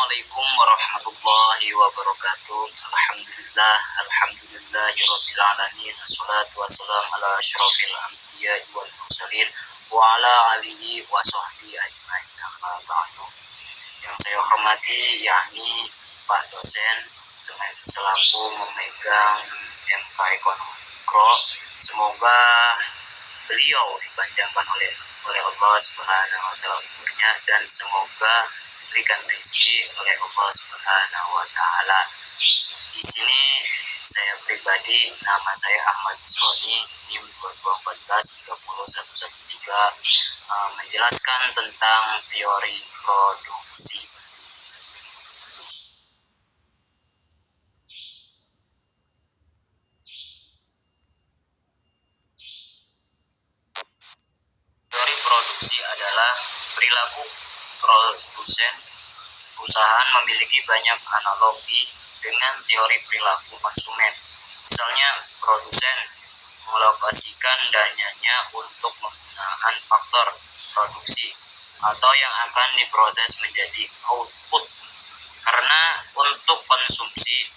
Assalamualaikum warahmatullahi wabarakatuh. Alhamdulillahirabbil alamin. Assalatu wassalamu ala asyrofil anbiya'i wal mursalin wa ala alihi wa sahbihi ajmain. Amma ba'du. Yang saya hormati yakni Pak dosen selaku memegang MK Ekonomi Mikro. Semoga beliau dipanjangkan oleh Allah Subhanahu wa taala umurnya, dan semoga diberikan rezeki oleh Allah Subhanahu wa taala. Di sini saya pribadi, nama saya Ahmad Busroni, NIM 2014 30 menjelaskan tentang teori produksi. Teori produksi adalah perilaku produsen. Perusahaan memiliki banyak analogi dengan teori perilaku konsumen. Misalnya, produsen mengalokasikan dananya untuk penggunaan faktor produksi atau yang akan diproses menjadi output. Karena untuk konsumsi,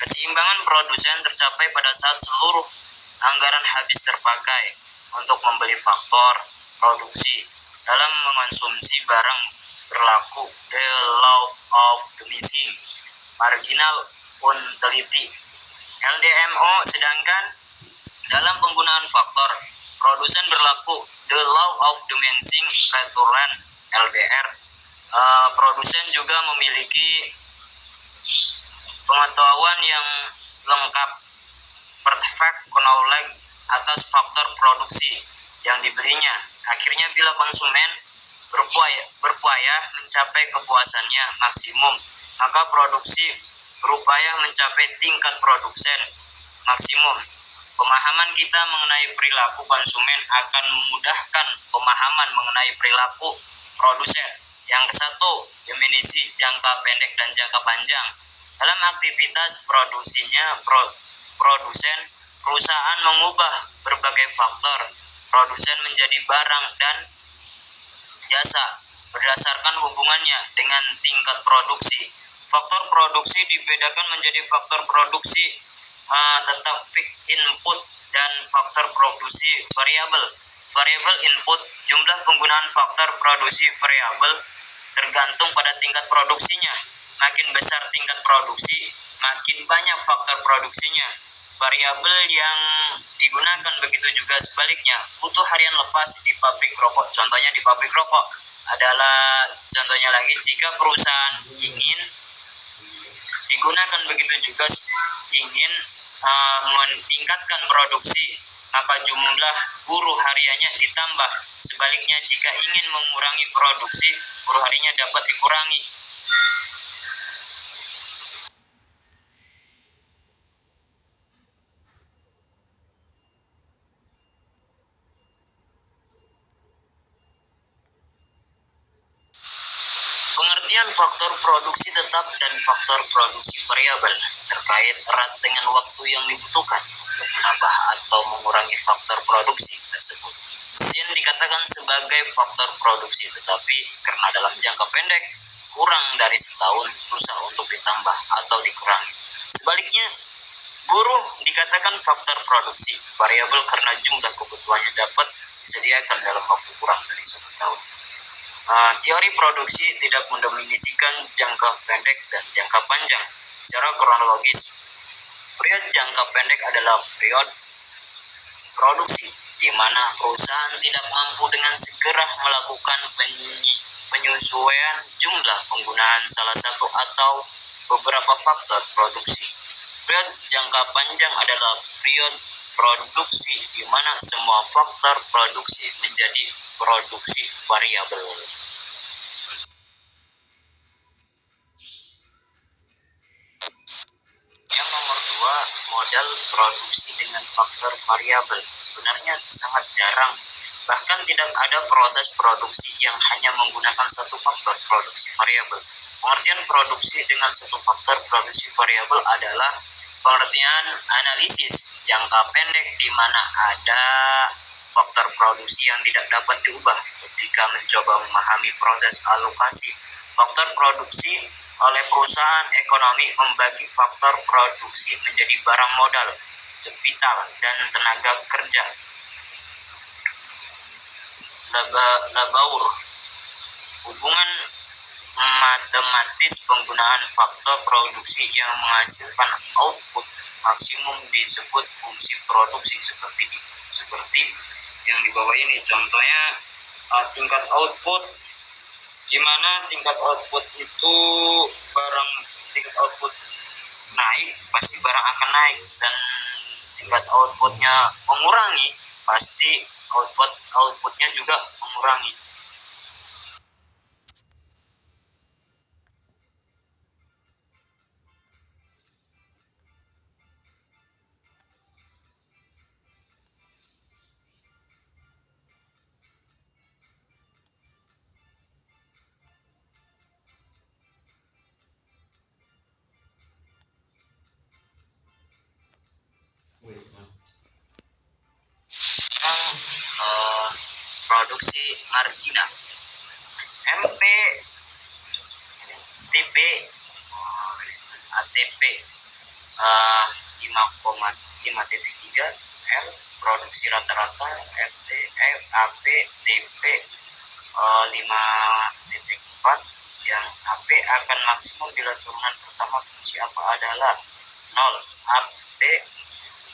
keseimbangan produsen tercapai pada saat seluruh anggaran habis terpakai untuk membeli faktor produksi. Dalam mengonsumsi barang berlaku the law of diminishing marginal utility LDMO, sedangkan dalam penggunaan faktor produsen berlaku the law of diminishing return LDR. Produsen juga memiliki pengetahuan yang lengkap, perfect knowledge atas faktor produksi yang dibelinya. Akhirnya bila konsumen berupaya mencapai kepuasannya maksimum, maka produksi berupaya mencapai tingkat produsen maksimum. Pemahaman kita mengenai perilaku konsumen akan memudahkan pemahaman mengenai perilaku produsen. Yang kesatu, definisi jangka pendek dan jangka panjang. Dalam aktivitas produksinya, produsen perusahaan mengubah berbagai faktor produsen menjadi barang dan jasa berdasarkan hubungannya dengan tingkat produksi. Faktor produksi dibedakan menjadi faktor produksi tetap fixed input dan faktor produksi variabel. Variabel input, jumlah penggunaan faktor produksi variabel tergantung pada tingkat produksinya. Makin besar tingkat produksi, makin banyak faktor produksinya. Variabel yang digunakan begitu juga sebaliknya. Butuh harian lepas di pabrik rokok. Contohnya di pabrik rokok adalah contohnya lagi, jika perusahaan ingin digunakan begitu juga ingin meningkatkan produksi, maka jumlah buruh hariannya ditambah. Sebaliknya, jika ingin mengurangi produksi, buruh harinya dapat dikurangi. Pengertian faktor produksi tetap dan faktor produksi variabel terkait erat dengan waktu yang dibutuhkan untuk menambah atau mengurangi faktor produksi tersebut. Mesin dikatakan sebagai faktor produksi, tetapi karena dalam jangka pendek kurang dari setahun susah untuk ditambah atau dikurangi. Sebaliknya, buruh dikatakan faktor produksi variabel karena jumlah kebutuhannya dapat disediakan dalam waktu kurang dari 1 tahun. Teori produksi tidak mendefinisikan jangka pendek dan jangka panjang secara kronologis. Periode jangka pendek adalah periode produksi di mana perusahaan tidak mampu dengan segera melakukan penyesuaian jumlah penggunaan salah satu atau beberapa faktor produksi. Periode jangka panjang adalah periode produksi di mana semua faktor produksi menjadi produksi variabel. Yang nomor 2, model produksi dengan faktor variabel. Sebenarnya sangat jarang, bahkan tidak ada proses produksi yang hanya menggunakan satu faktor produksi variabel. Pengertian produksi dengan satu faktor produksi variabel adalah pengertian analisis jangka pendek di mana ada faktor produksi yang tidak dapat diubah ketika mencoba memahami proses alokasi Faktor produksi oleh perusahaan ekonomi membagi faktor produksi menjadi barang modal, kapital, dan tenaga kerja. Labaur, hubungan matematis penggunaan faktor produksi yang menghasilkan output maksimum disebut fungsi produksi seperti yang di bawah ini. Contohnya tingkat output, di mana tingkat output itu tingkat output naik pasti barang akan naik, dan tingkat outputnya mengurangi pasti outputnya juga mengurangi. Produksi marginal MP, TP, ATP 5,5,3 L produksi rata-rata FT, AP, TP 5,4. yang AP akan maksimum bila turunan pertama fungsi apa adalah 0. AP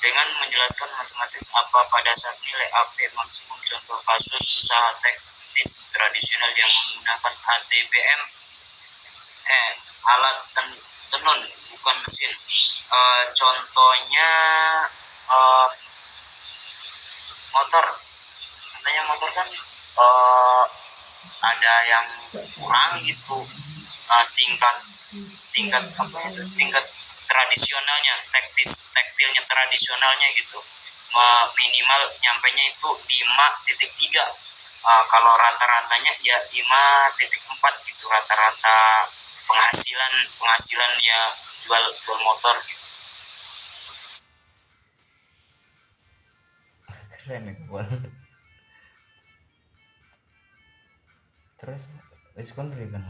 dengan menjelaskan matematis apa pada saat nilai AP maksimum. Contoh kasus usaha teknis tradisional yang menggunakan ATBM, alat tenun bukan mesin. Contohnya motor, katanya motor kan ada yang kurang gitu, tingkat tradisionalnya, tekstilnya tradisionalnya gitu, minimal nyampainya itu 5,3. Kalau rata-ratanya ya 5,4 gitu, rata-rata penghasilan ya jual motor gitu. Keren ya kawan. Terus diskon kan